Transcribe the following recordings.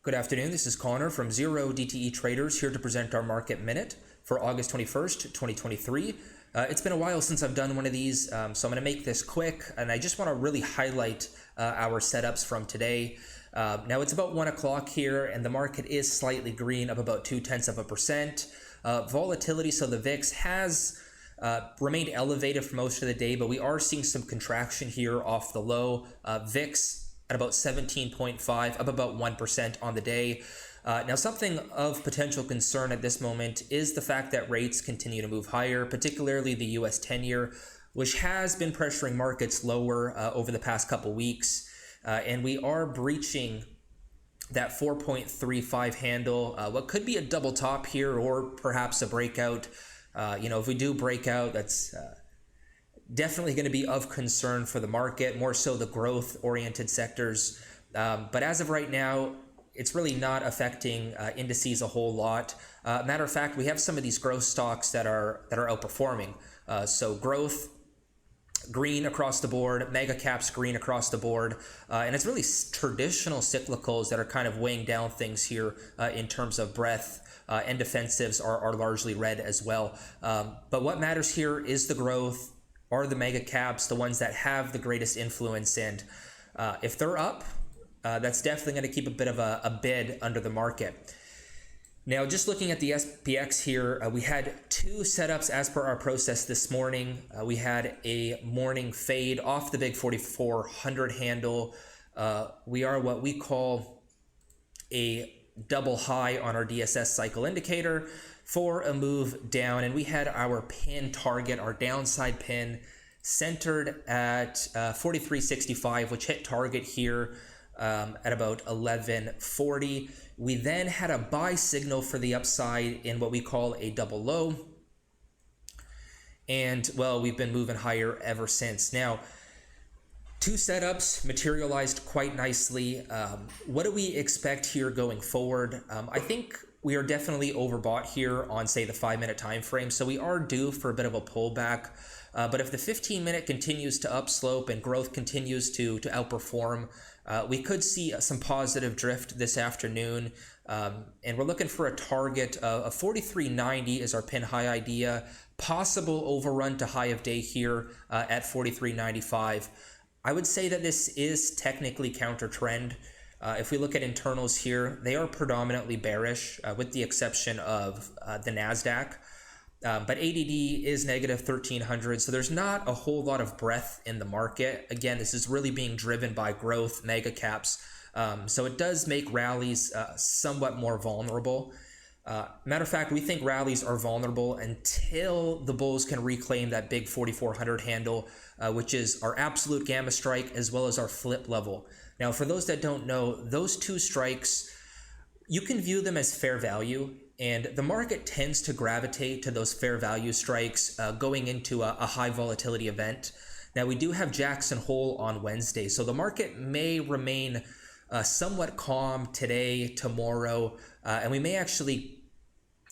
Good afternoon, this is Connor from 0DTE Traders here to present our market minute for August 21st, 2023. It's been a while since I've done one of these, so I'm going to make this quick, and I just want to really highlight our setups from today. Now it's about 1 o'clock here, and the market is slightly green, up about 0.2%. Volatility, so the VIX has remained elevated for most of the day, but we are seeing some contraction here off the low. VIX at about 17.5, up about 1% on the day. Now, something of potential concern at this moment is the fact that rates continue to move higher, particularly the US 10-year, which has been pressuring markets lower over the past couple weeks. And we are breaching that 4.35 handle, what could be a double top here or perhaps a breakout. If we do break out, that's definitely going to be of concern for the market, more so the growth-oriented sectors. But as of right now, it's really not affecting indices a whole lot. Matter of fact, we have some of these growth stocks that are outperforming. So growth, green across the board, mega caps green across the board, and it's really traditional cyclicals that are kind of weighing down things here in terms of breadth, and defensives are largely red as well. But what matters here is the growth, are the mega caps, the ones that have the greatest influence, and if they're up, that's definitely going to keep a bit of a bid under the market. Now, just looking at the SPX here, we had two setups as per our process this morning. We had a morning fade off the big 4,400 handle. We are what we call a double high on our DSS cycle indicator for a move down, and we had our pin target, our downside pin, centered at 43.65, which hit target here at about 11.40. We then had a buy signal for the upside in what we call a double low, and well, we've been moving higher ever since. Now, two setups materialized quite nicely. What do we expect here going forward? I think we are definitely overbought here on, say, the 5-minute time frame, so we are due for a bit of a pullback. But if the 15-minute continues to upslope and growth continues to outperform, we could see some positive drift this afternoon. And we're looking for a target of 43.90 is our pin high idea. Possible overrun to high of day here at 43.95. I would say that this is technically counter trend. If we look at internals here, they are predominantly bearish, with the exception of the NASDAQ. But ADD is negative 1,300, so there's not a whole lot of breadth in the market. Again, this is really being driven by growth, mega caps. So it does make rallies somewhat more vulnerable. Matter of fact, we think rallies are vulnerable until the bulls can reclaim that big 4,400 handle, which is our absolute gamma strike as well as our flip level. Now, for those that don't know, those two strikes, you can view them as fair value, and the market tends to gravitate to those fair value strikes going into a high volatility event. Now, we do have Jackson Hole on Wednesday, so the market may remain somewhat calm today, tomorrow, and we may actually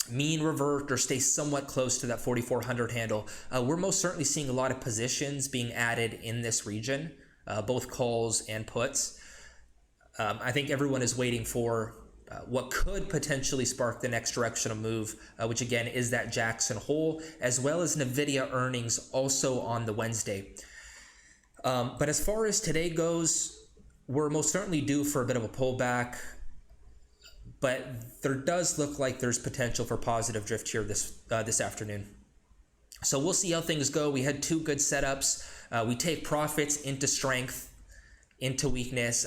mean revert or stay somewhat close to that 4,400 handle. We're most certainly seeing a lot of positions being added in this region, both calls and puts. I think everyone is waiting for what could potentially spark the next directional move, which again is that Jackson Hole, as well as NVIDIA earnings also on the Wednesday. But as far as today goes, we're most certainly due for a bit of a pullback, but there does look like there's potential for positive drift here this afternoon. So we'll see how things go. We had two good setups. We take profits into strength, into weakness,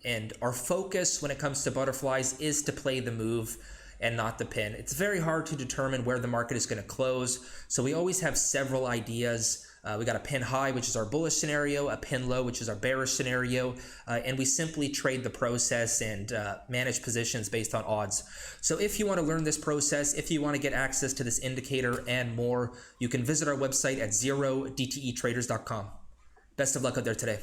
and our focus when it comes to butterflies is to play the move and not the pin. It's very hard to determine where the market is going to close, so we always have several ideas. We got a pin high, which is our bullish scenario, a pin low, which is our bearish scenario, and we simply trade the process and manage positions based on odds. So if you want to learn this process, if you want to get access to this indicator and more, you can visit our website at 0DTEtraders.com. Best of luck out there today.